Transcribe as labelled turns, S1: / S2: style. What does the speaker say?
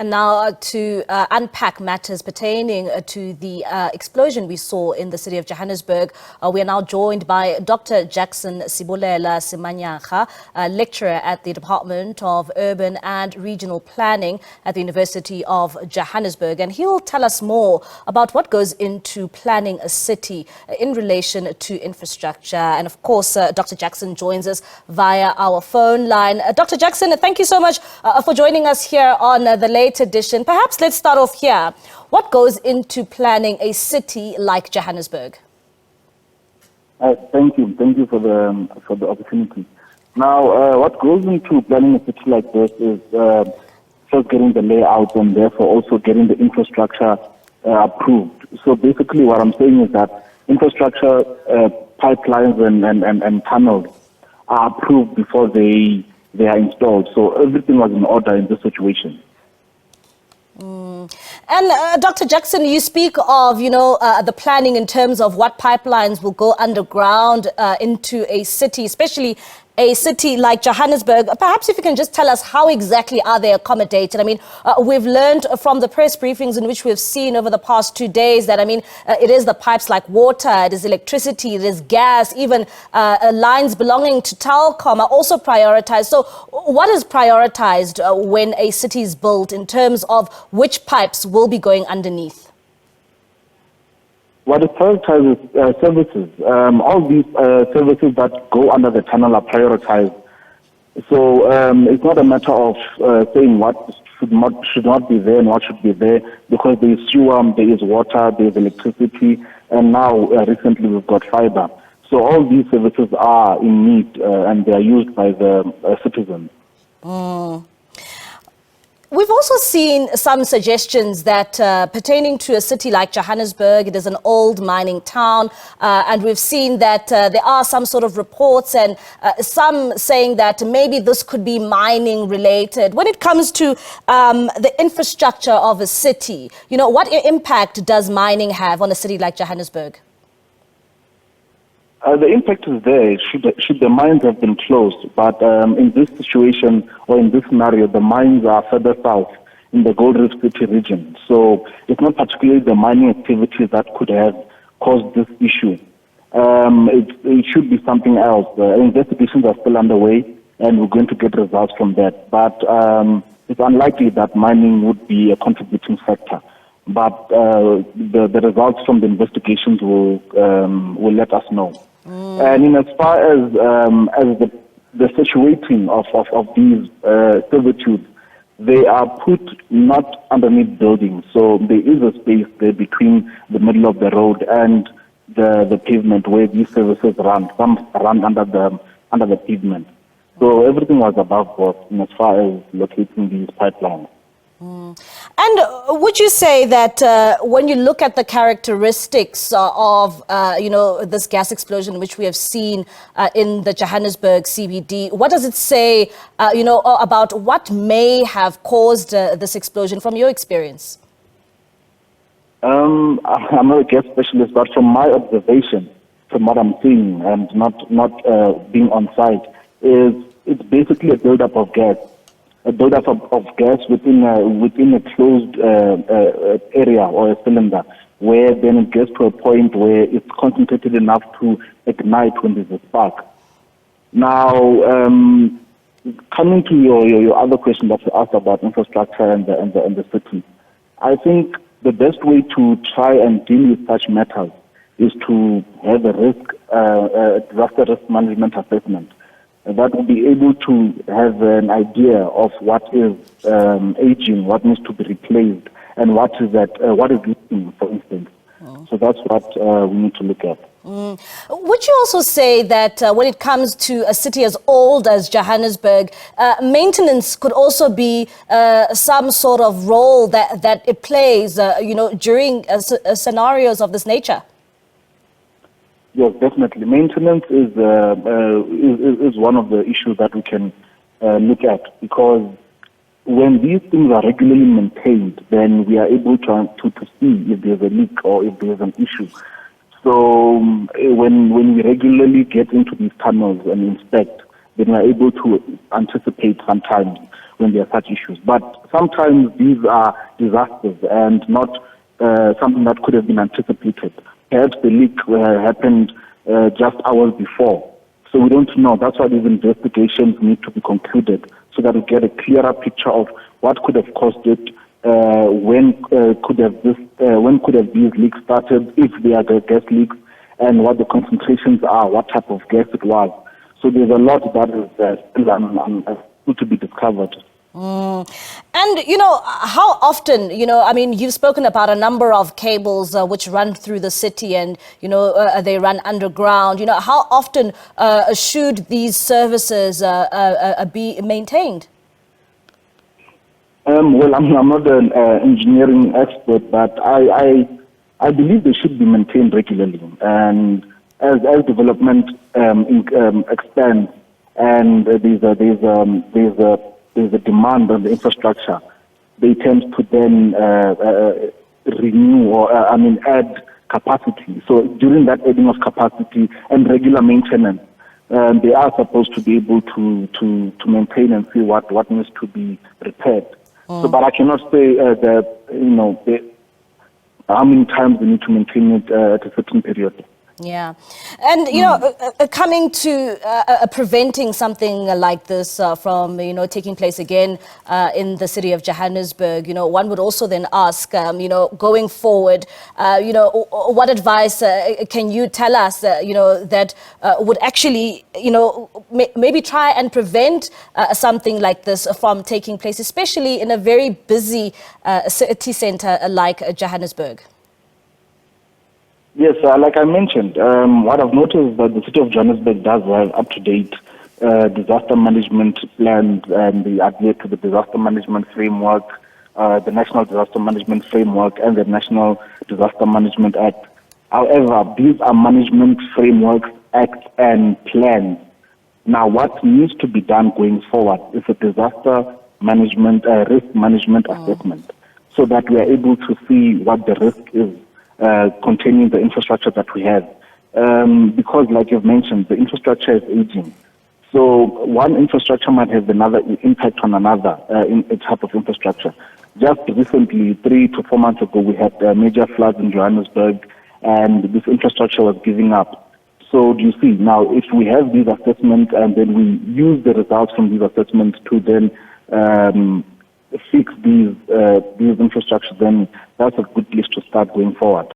S1: And now to unpack matters pertaining to the explosion we saw in the city of Johannesburg, we are now joined by Dr. Jackson Sebola-Samanyanga, lecturer at the Department of Urban and Regional Planning at the University of Johannesburg. And he will tell us more about what goes into planning a city in relation to infrastructure. And of course, Dr. Jackson joins us via our phone line. Dr. Jackson, thank you so much for joining us here on the late edition. Perhaps let's start off here. What goes into planning a city like Johannesburg?
S2: Thank you. Thank you for the opportunity. Now, what goes into planning a city like this is first getting the layout and therefore also getting the infrastructure approved. So basically what I'm saying is that infrastructure, pipelines and tunnels are approved before they are installed. So everything was in order in this situation.
S1: And Dr. Jackson, you speak of, the planning in terms of what pipelines will go underground into a city, especially a city like Johannesburg. Perhaps if you can just tell us how exactly are they accommodated? I mean, we've learned from the press briefings in which we've seen over the past 2 days that, it is the pipes like water, it is electricity, it is gas, even lines belonging to Telkom are also prioritized. So what is prioritized when a city is built in terms of which pipes will be going underneath?
S2: What is prioritized is services. All these services that go under the tunnel are prioritized. So it's not a matter of saying what should not be there and what should be there, because there is sewer, there is water, there is electricity, and now recently we've got fiber. So all these services are in need and they are used by the citizens.
S1: We've also seen some suggestions that pertaining to a city like Johannesburg, it is an old mining town, and we've seen that there are some sort of reports and some saying that maybe this could be mining related. When it comes to the infrastructure of a city, what impact does mining have on a city like Johannesburg?
S2: The impact is there should the mines have been closed, but in this situation or in this scenario, the mines are further south in the Gold Reef City region. So it's not particularly the mining activities that could have caused this issue. It should be something else. Investigations are still underway and we're going to get results from that. But it's unlikely that mining would be a contributing factor. But the results from the investigations will let us know. And as far as the situating of these servitudes, they are put not underneath buildings. So there is a space there between the middle of the road and the pavement where these services run. Some run under the pavement. So everything was above board as far as locating these pipelines.
S1: And would you say that when you look at the characteristics of, this gas explosion, which we have seen in the Johannesburg CBD, what does it say, about what may have caused this explosion from your experience? I'm
S2: not a gas specialist, but from my observation, from what I'm seeing and not being on site, it's basically a buildup of gas. A buildup of gas within a closed area or a cylinder, where then it gets to a point where it's concentrated enough to ignite when there's a spark. Now, coming to your other question that you asked about infrastructure and the city, I think the best way to try and deal with such matters is to have a disaster risk management assessment that will be able to have an idea of what is aging, what needs to be replaced, and what is leaking, for instance. So that's what we need to look at.
S1: Would you also say that when it comes to a city as old as Johannesburg, maintenance could also be some sort of role that it plays, during scenarios of this nature?
S2: Yes, definitely. Maintenance is one of the issues that we can look at, because when these things are regularly maintained, then we are able to see if there's a leak or if there's an issue. So when we regularly get into these tunnels and inspect, then we are able to anticipate sometimes when there are such issues. But sometimes these are disasters and not something that could have been anticipated. Perhaps the leak happened just hours before. So we don't know. That's why these investigations need to be concluded so that we get a clearer picture of what could have caused it, when could have these leaks started, if they are gas leaks, and what the concentrations are, what type of gas it was. So there's a lot that is still to be discovered.
S1: And, how often, you've spoken about a number of cables which run through the city and, they run underground. How often should these services be maintained?
S2: Well, I'm not an engineering expert, but I believe they should be maintained regularly. And as development expands and there's a demand on the infrastructure, they tend to then renew or add capacity. So during that adding of capacity and regular maintenance, they are supposed to be able to maintain and see what needs to be repaired. So, but I cannot say how many times we need to maintain it at a certain period.
S1: Yeah. And, coming to preventing something like this from, taking place again in the city of Johannesburg, one would also then ask, going forward, what advice can you tell us, that would actually, maybe try and prevent something like this from taking place, especially in a very busy city center like Johannesburg?
S2: Yes, like I mentioned, what I've noticed is that the city of Johannesburg does have up-to-date disaster management plans, and they adhere to the disaster management framework, the National Disaster Management Framework, and the National Disaster Management Act. However, these are management frameworks, acts, and plans. Now, what needs to be done going forward is a disaster management, risk management assessment, so that we are able to see what the risk is containing the infrastructure that we have. Because, like you've mentioned, the infrastructure is aging. So one infrastructure might have another impact on another in a type of infrastructure. Just recently, 3 to 4 months ago, we had major floods in Johannesburg, and this infrastructure was giving up. So do you see, now if we have these assessments and then we use the results from these assessments to then fix these infrastructures, then that's a good place to start going forward.